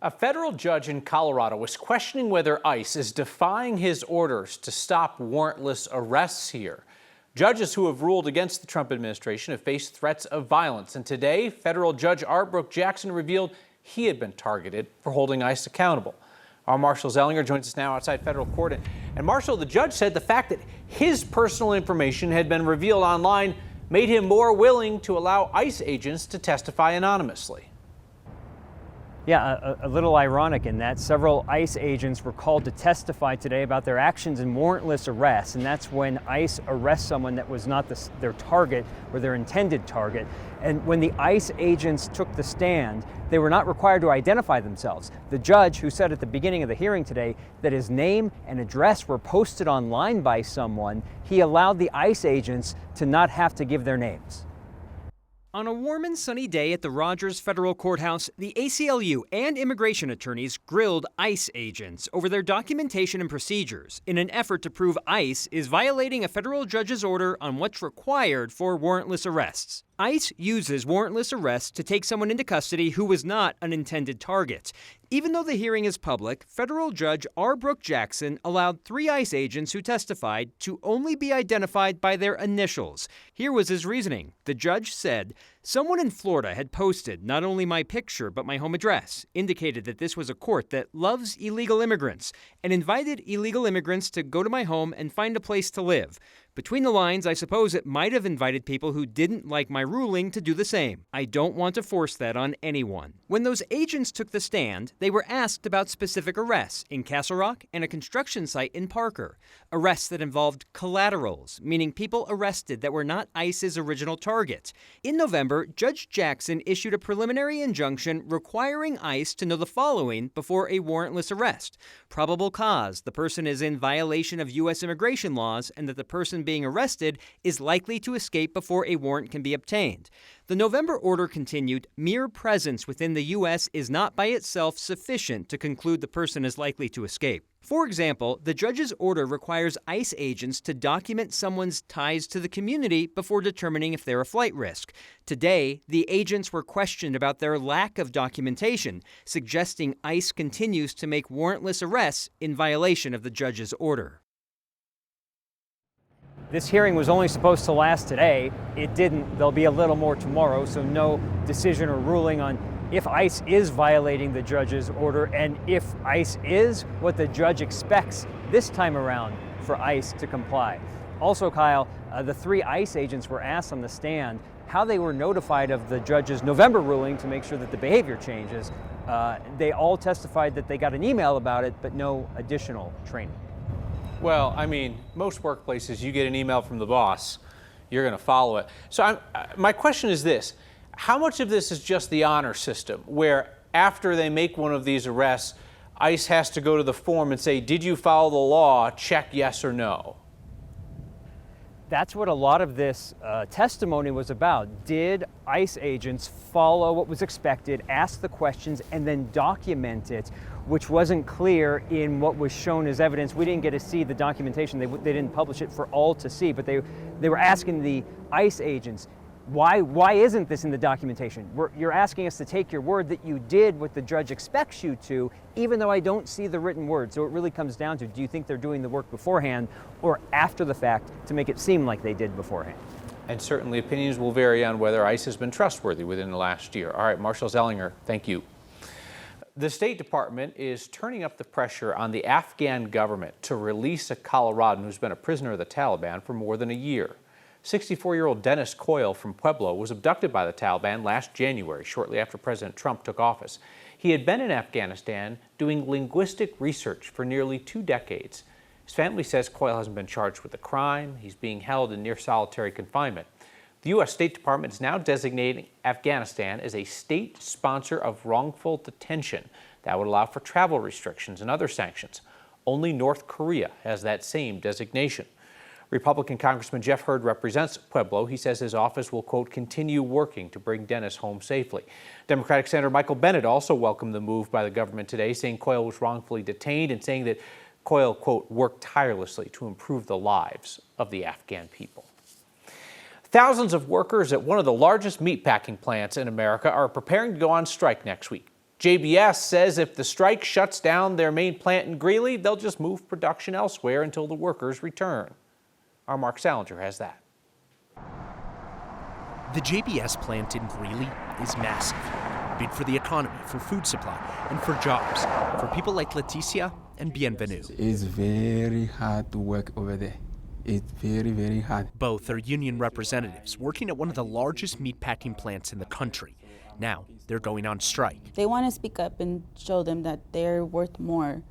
A federal judge in Colorado is questioning whether ICE is defying his orders to stop warrantless arrests here. Judges who have ruled against the Trump administration have faced threats of violence, and today, federal Judge Arbrook Jackson revealed he had been targeted for holding ICE accountable. Our Marshall Zellinger joins us now outside federal court. And Marshall, the judge said the fact that his personal information had been revealed online made him more willing to allow ICE agents to testify anonymously. Yeah, a little ironic in that several ICE agents were called to testify today about their actions in warrantless arrests, and that's when ICE arrests someone that was not their target or their intended target. And when the ICE agents took the stand, they were not required to identify themselves. The judge, who said at the beginning of the hearing today that his name and address were posted online by someone, he allowed the ICE agents to not have to give their names. On a warm and sunny day at the Rogers Federal Courthouse, the ACLU and immigration attorneys grilled ICE agents over their documentation and procedures in an effort to prove ICE is violating a federal judge's order on what's required for warrantless arrests. ICE uses warrantless arrests to take someone into custody who was not an intended target. Even though the hearing is public, federal Judge Arbrook Jackson allowed 3 ICE agents who testified to only be identified by their initials. Here was his reasoning. The judge said, "Someone in Florida had posted not only my picture but my home address, indicated that this was a court that loves illegal immigrants, and invited illegal immigrants to go to my home and find a place to live. Between the lines, I suppose it might have invited people who didn't like my ruling to do the same. I don't want to force that on anyone." When those agents took the stand, they were asked about specific arrests in Castle Rock and a construction site in Parker. Arrests that involved collaterals, meaning people arrested that were not ICE's original target. In November, Judge Jackson issued a preliminary injunction requiring ICE to know the following before a warrantless arrest: probable cause, the person is in violation of U.S. immigration laws, and that the person being arrested is likely to escape before a warrant can be obtained. The November order continued, mere presence within the U.S. is not by itself sufficient to conclude the person is likely to escape. For example, the judge's order requires ICE agents to document someone's ties to the community before determining if they're a flight risk. Today, the agents were questioned about their lack of documentation, suggesting ICE continues to make warrantless arrests in violation of the judge's order. This hearing was only supposed to last today. It didn't. There'll be a little more tomorrow, so no decision or ruling on if ICE is violating the judge's order and if ICE is what the judge expects this time around for ICE to comply. Also, Kyle, the 3 ICE agents were asked on the stand how they were notified of the judge's November ruling to make sure that the behavior changes. They all testified that they got an email about it, but no additional training. Well, I mean, most workplaces, you get an email from the boss, you're going to follow it. So my question is this: how much of this is just the honor system, where after they make one of these arrests, ICE has to go to the form and say, did you follow the law, check yes or no? That's what a lot of this testimony was about. Did ICE agents follow what was expected, ask the questions, and then document it, which wasn't clear in what was shown as evidence. We didn't get to see the documentation. They didn't publish it for all to see, but they were asking the ICE agents, why isn't this in the documentation? You're asking us to take your word that you did what the judge expects you to, even though I don't see the written word. So it really comes down to, do you think they're doing the work beforehand or after the fact to make it seem like they did beforehand? And certainly opinions will vary on whether ICE has been trustworthy within the last year. All right, Marshall Zellinger, thank you. The State Department is turning up the pressure on the Afghan government to release a Coloradan who's been a prisoner of the Taliban for more than a year. 64-year-old Dennis Coyle from Pueblo was abducted by the Taliban last January, shortly after President Trump took office. He had been in Afghanistan doing linguistic research for nearly 2 decades. His family says Coyle hasn't been charged with a crime. He's being held in near solitary confinement. The U.S. State Department is now designating Afghanistan as a state sponsor of wrongful detention. That would allow for travel restrictions and other sanctions. Only North Korea has that same designation. Republican Congressman Jeff Hurd represents Pueblo. He says his office will, quote, continue working to bring Dennis home safely. Democratic Senator Michael Bennet also welcomed the move by the government today, saying Coyle was wrongfully detained and saying that Coyle, quote, worked tirelessly to improve the lives of the Afghan people. Thousands of workers at one of the largest meatpacking plants in America are preparing to go on strike next week. JBS says if the strike shuts down their main plant in Greeley, they'll just move production elsewhere until the workers return. Our Mark Salinger has that. The JBS plant in Greeley is massive. Big for the economy, for food supply, and for jobs. For people like Leticia and Bienvenu. It's very hard to work over there. It's very, very hard. Both are union representatives working at one of the largest meatpacking plants in the country. Now, they're going on strike. They want to speak up and show them that they're worth more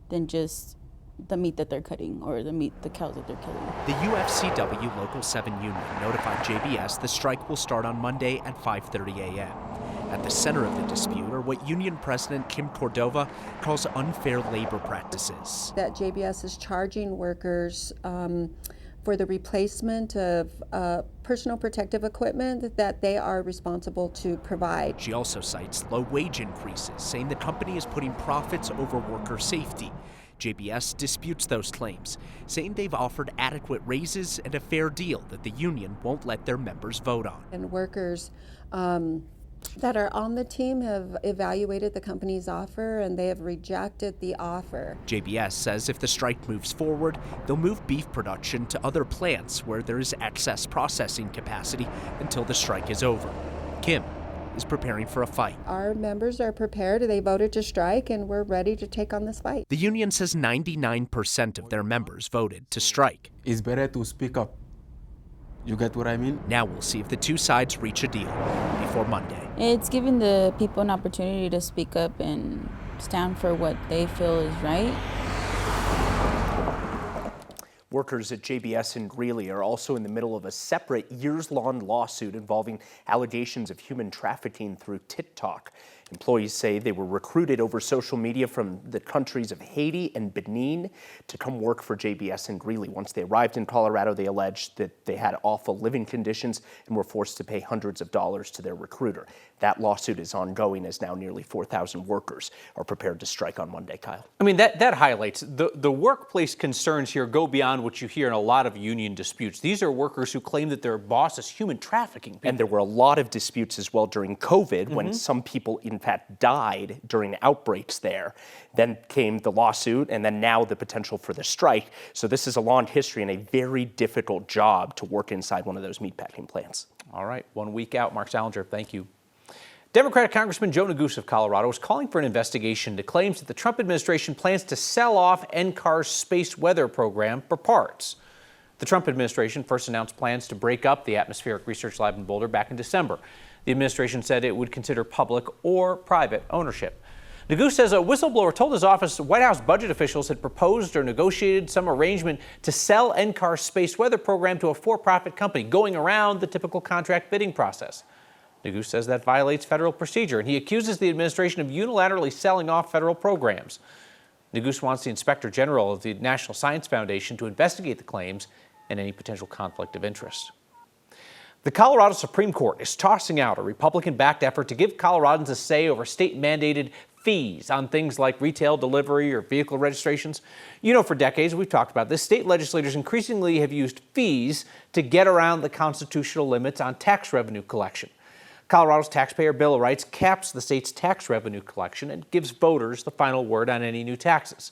than just the meat that they're cutting or the cows that they're killing. The UFCW Local 7 union notified JBS the strike will start on Monday at 5:30 a.m. At the center of the dispute are what Union President Kim Cordova calls unfair labor practices. That JBS is charging workers for the replacement of personal protective equipment that they are responsible to provide. She also cites low wage increases, saying the company is putting profits over worker safety. JBS disputes those claims, saying they've offered adequate raises and a fair deal that the union won't let their members vote on. And workers that are on the team have evaluated the company's offer and they have rejected the offer. JBS says if the strike moves forward, they'll move beef production to other plants where there is excess processing capacity until the strike is over. Kim is preparing for a fight. Our members are prepared. They voted to strike and we're ready to take on this fight. The union says 99% of their members voted to strike. It's better to speak up. You get what I mean? Now we'll see if the two sides reach a deal before Monday. It's giving the people an opportunity to speak up and stand for what they feel is right. Workers at JBS in Greeley are also in the middle of a separate years-long lawsuit involving allegations of human trafficking through TikTok. Employees say they were recruited over social media from the countries of Haiti and Benin to come work for JBS in Greeley. Once they arrived in Colorado, they alleged that they had awful living conditions and were forced to pay hundreds of dollars to their recruiter. That lawsuit is ongoing as now nearly 4,000 workers are prepared to strike on Monday, Kyle. I mean, that highlights the workplace concerns here go beyond what you hear in a lot of union disputes. These are workers who claim that their boss is human trafficking people. And there were a lot of disputes as well during COVID when some people in fact died during outbreaks there. Then came the lawsuit and then now the potential for the strike. So this is a long history and a very difficult job to work inside one of those meatpacking plants. All right, 1 week out. Mark Salinger, thank you. Democratic Congressman Joe Neguse of Colorado is calling for an investigation into claims that the Trump administration plans to sell off NCAR's space weather program for parts. The Trump administration first announced plans to break up the Atmospheric Research Lab in Boulder back in December. The administration said it would consider public or private ownership. Neguse says a whistleblower told his office White House budget officials had proposed or negotiated some arrangement to sell NCAR's space weather program to a for-profit company, going around the typical contract bidding process. Neguse says that violates federal procedure, and he accuses the administration of unilaterally selling off federal programs. Neguse wants the Inspector General of the National Science Foundation to investigate the claims and any potential conflict of interest. The Colorado Supreme Court is tossing out a Republican-backed effort to give Coloradans a say over state-mandated fees on things like retail delivery or vehicle registrations. You know, for decades, we've talked about this. State legislators increasingly have used fees to get around the constitutional limits on tax revenue collection. Colorado's Taxpayer Bill of Rights caps the state's tax revenue collection and gives voters the final word on any new taxes.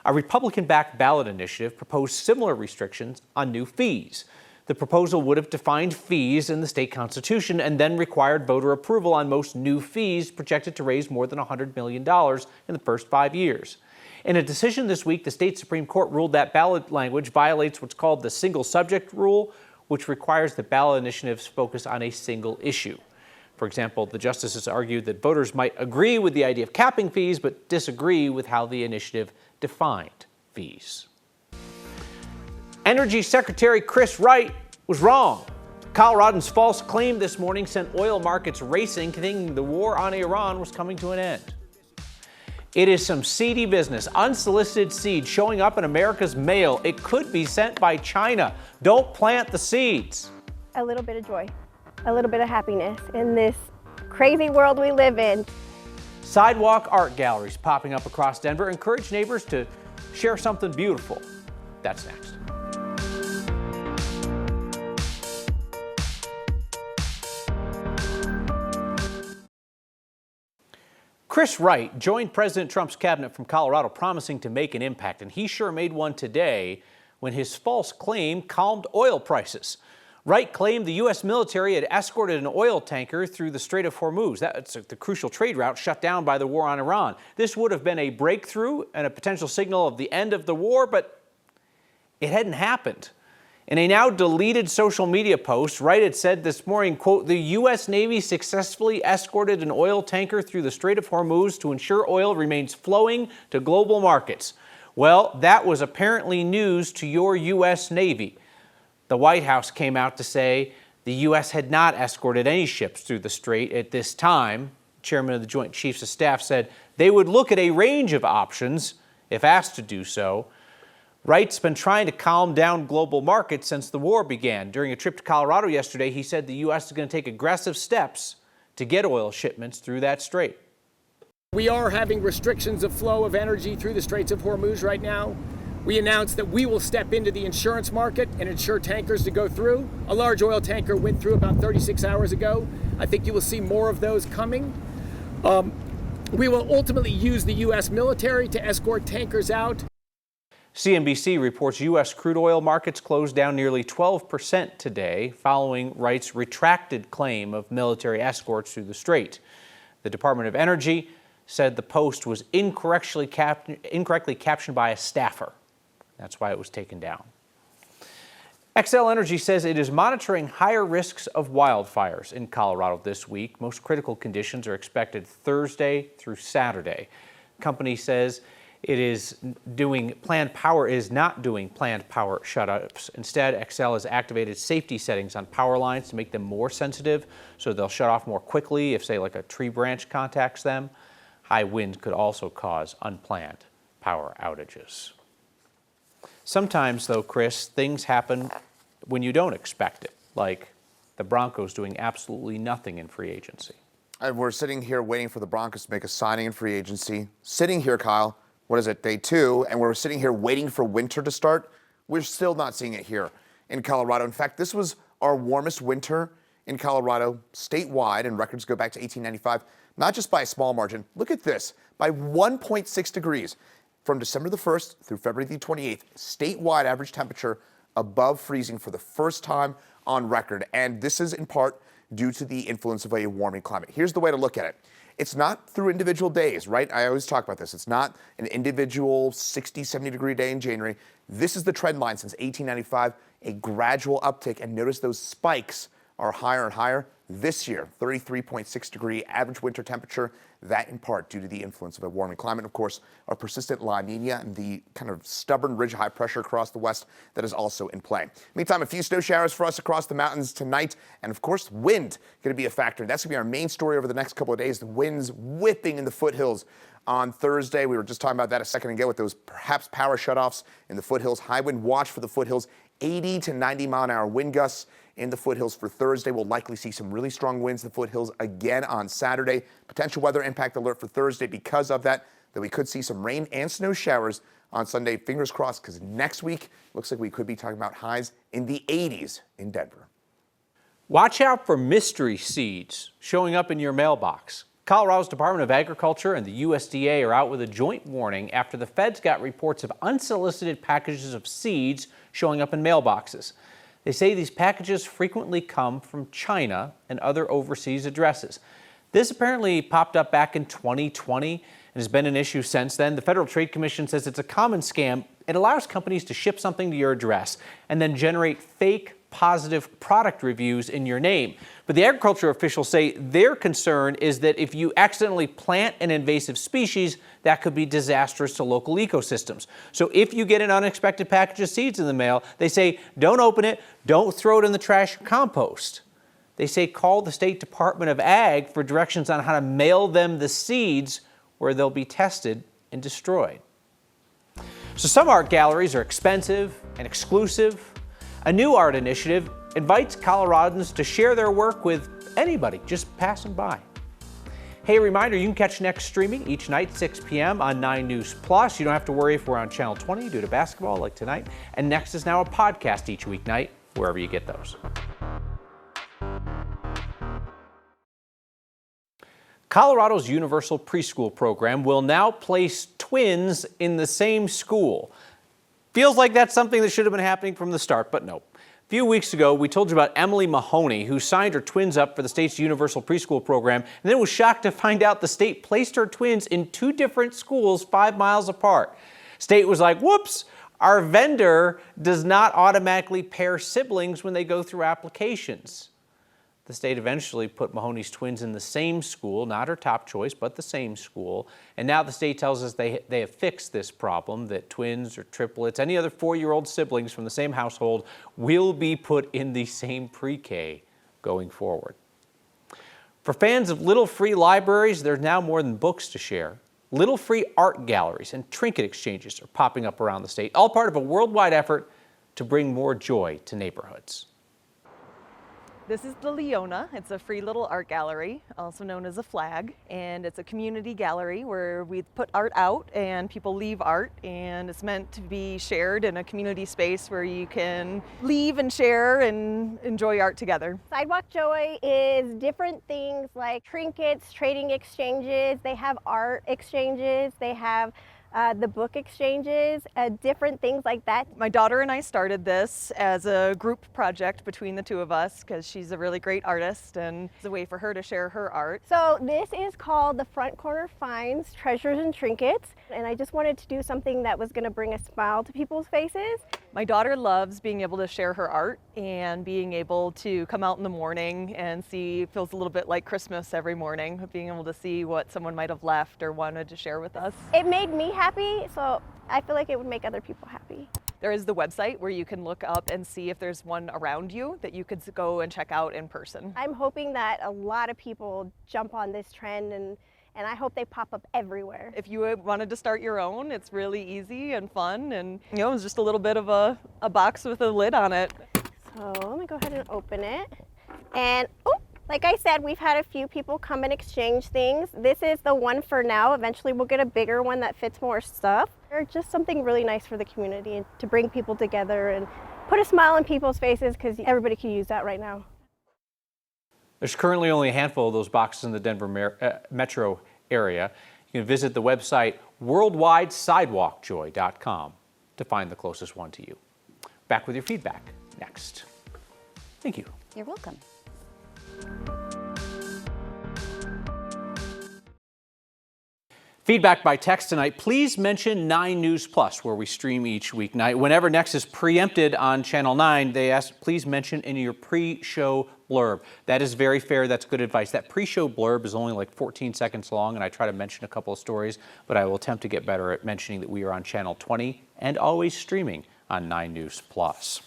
A Republican-backed ballot initiative proposed similar restrictions on new fees. The proposal would have defined fees in the state constitution and then required voter approval on most new fees projected to raise more than $100 million in the first 5 years. In a decision this week, the state Supreme Court ruled that ballot language violates what's called the single subject rule, which requires that ballot initiatives focus on a single issue. For example, the justices argued that voters might agree with the idea of capping fees, but disagree with how the initiative defined fees. Energy Secretary Chris Wright was wrong. Coloradans' false claim this morning sent oil markets racing, thinking the war on Iran was coming to an end. It is some seedy business. Unsolicited seed showing up in America's mail. It could be sent by China. Don't plant the seeds. A little bit of joy, a little bit of happiness in this crazy world we live in. Sidewalk art galleries popping up across Denver encourage neighbors to share something beautiful. That's next. Chris Wright joined President Trump's cabinet from Colorado, promising to make an impact, and he sure made one today when his false claim calmed oil prices. Wright claimed the U.S. military had escorted an oil tanker through the Strait of Hormuz. That's the crucial trade route shut down by the war on Iran. This would have been a breakthrough and a potential signal of the end of the war, but it hadn't happened. In a now deleted social media post, Wright had said this morning, quote, "The U.S. Navy successfully escorted an oil tanker through the Strait of Hormuz to ensure oil remains flowing to global markets." Well, that was apparently news to your U.S. Navy. The White House came out to say the U.S. had not escorted any ships through the strait at this time. Chairman of the Joint Chiefs of Staff said they would look at a range of options if asked to do so. Wright's been trying to calm down global markets since the war began. During a trip to Colorado yesterday, he said the U.S. is going to take aggressive steps to get oil shipments through that strait. We are having restrictions of flow of energy through the Straits of Hormuz right now. We announced that we will step into the insurance market and insure tankers to go through. A large oil tanker went through about 36 hours ago. I think you will see more of those coming. We will ultimately use the U.S. military to escort tankers out. CNBC reports U.S. crude oil markets closed down nearly 12% today, following Wright's retracted claim of military escorts through the strait. The Department of Energy said the post was incorrectly captioned by a staffer. That's why it was taken down. Xcel Energy says it is monitoring higher risks of wildfires in Colorado this week. Most critical conditions are expected Thursday through Saturday. Company says it is not doing planned power shutoffs. Instead, Xcel has activated safety settings on power lines to make them more sensitive, so they'll shut off more quickly if, say, like a tree branch contacts them. High winds could also cause unplanned power outages. Sometimes, though, Chris, things happen when you don't expect it, like the Broncos doing absolutely nothing in free agency. And we're sitting here waiting for the Broncos to make a signing in free agency. Sitting here, Kyle, what is it, day 2, and we're sitting here waiting for winter to start. We're still not seeing it here in Colorado. In fact, this was our warmest winter in Colorado statewide, and records go back to 1895, not just by a small margin. Look at this, by 1.6 degrees. From December the 1st through February the 28th, statewide average temperature above freezing for the first time on record. And this is in part due to the influence of a warming climate. Here's the way to look at it. It's not through individual days, right? I always talk about this. It's not an individual 60, 70 degree day in January. This is the trend line since 1895, a gradual uptick. And notice those spikes are higher and higher. This year, 33.6 degree average winter temperature, that in part due to the influence of a warming climate. Of course, a persistent La Nina and the kind of stubborn ridge high pressure across the west that is also in play. Meantime, a few snow showers for us across the mountains tonight. And of course, wind going to be a factor. That's going to be our main story over the next couple of days. The winds whipping in the foothills on Thursday. We were just talking about that a second ago with those perhaps power shutoffs in the foothills. High wind watch for the foothills, 80 to 90 mile an hour wind gusts in the foothills for Thursday. We'll likely see some really strong winds in the foothills again on Saturday. Potential weather impact alert for Thursday because of that, that we could see some rain and snow showers on Sunday. Fingers crossed, because next week looks like we could be talking about highs in the 80s in Denver. Watch out for mystery seeds showing up in your mailbox. Colorado's Department of Agriculture and the USDA are out with a joint warning after the feds got reports of unsolicited packages of seeds showing up in mailboxes. They say these packages frequently come from China and other overseas addresses. This apparently popped up back in 2020 and has been an issue since then. The Federal Trade Commission says it's a common scam. It allows companies to ship something to your address and then generate fake positive product reviews in your name. But the agriculture officials say their concern is that if you accidentally plant an invasive species, that could be disastrous to local ecosystems. So if you get an unexpected package of seeds in the mail, they say don't open it, don't throw it in the trash or compost. They say call the State Department of Ag for directions on how to mail them the seeds where they'll be tested and destroyed. So some art galleries are expensive and exclusive. A new art initiative invites Coloradans to share their work with anybody just passing by. Hey, a reminder, you can catch Next streaming each night, 6 p.m. on 9 News Plus. You don't have to worry if we're on Channel 20 due to basketball like tonight. And Next is now a podcast each weeknight, wherever you get those. Colorado's Universal Preschool program will now place twins in the same school. Feels like that's something that should have been happening from the start, but no. A few weeks ago, we told you about Emily Mahoney, who signed her twins up for the state's Universal Preschool program, and then was shocked to find out the state placed her twins in 2 different schools 5 miles apart. State was like, whoops, our vendor does not automatically pair siblings when they go through applications. The state eventually put Mahoney's twins in the same school, not her top choice, but the same school. And now the state tells us they have fixed this problem, that twins or triplets, any other 4-year-old siblings from the same household will be put in the same pre-K going forward. For fans of little free libraries, there's now more than books to share. Little free art galleries and trinket exchanges are popping up around the state, all part of a worldwide effort to bring more joy to neighborhoods. This is the Leona. It's a free little art gallery, also known as a flag, and it's a community gallery where we put art out and people leave art, and it's meant to be shared in a community space where you can leave and share and enjoy art together. Sidewalk Joy is different things like trinkets, trading exchanges, they have art exchanges, they have the book exchanges, different things like that. My daughter and I started this as a group project between the two of us because she's a really great artist and it's a way for her to share her art. So this is called the Front Corner Finds, Treasures and Trinkets, and I just wanted to do something that was going to bring a smile to people's faces. My daughter loves being able to share her art and being able to come out in the morning and see, it feels a little bit like Christmas every morning, being able to see what someone might have left or wanted to share with us. It made me happy, so I feel like it would make other people happy. There is the website where you can look up and see if there's one around you that you could go and check out in person. I'm hoping that a lot of people jump on this trend and I hope they pop up everywhere. If you wanted to start your own, it's really easy and fun, and you know, it's just a little bit of a box with a lid on it. So let me go ahead and open it. And oh, like I said, we've had a few people come and exchange things. This is the one for now. Eventually we'll get a bigger one that fits more stuff. Or just something really nice for the community and to bring people together and put a smile on people's faces, because everybody can use that right now. There's currently only a handful of those boxes in the Denver metro area. You can visit the website worldwidesidewalkjoy.com to find the closest one to you. Back with your feedback next. Thank you. You're welcome. Feedback by text tonight. Please mention 9 News Plus, where we stream each weeknight. Whenever next is preempted on Channel 9, they ask, please mention in your pre-show blurb. That is very fair. That's good advice. That pre-show blurb is only like 14 seconds long, and I try to mention a couple of stories, but I will attempt to get better at mentioning that we are on Channel 20 and always streaming on 9 News Plus.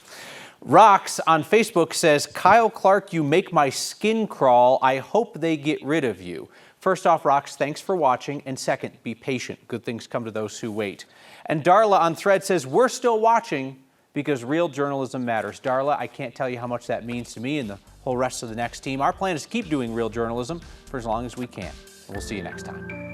Rox on Facebook says, Kyle Clark, you make my skin crawl. I hope they get rid of you. First off, Rox, thanks for watching. And second, be patient. Good things come to those who wait. And Darla on Thread says, we're still watching because real journalism matters. Darla, I can't tell you how much that means to me and the whole rest of the Next team. Our plan is to keep doing real journalism for as long as we can. And we'll see you next time.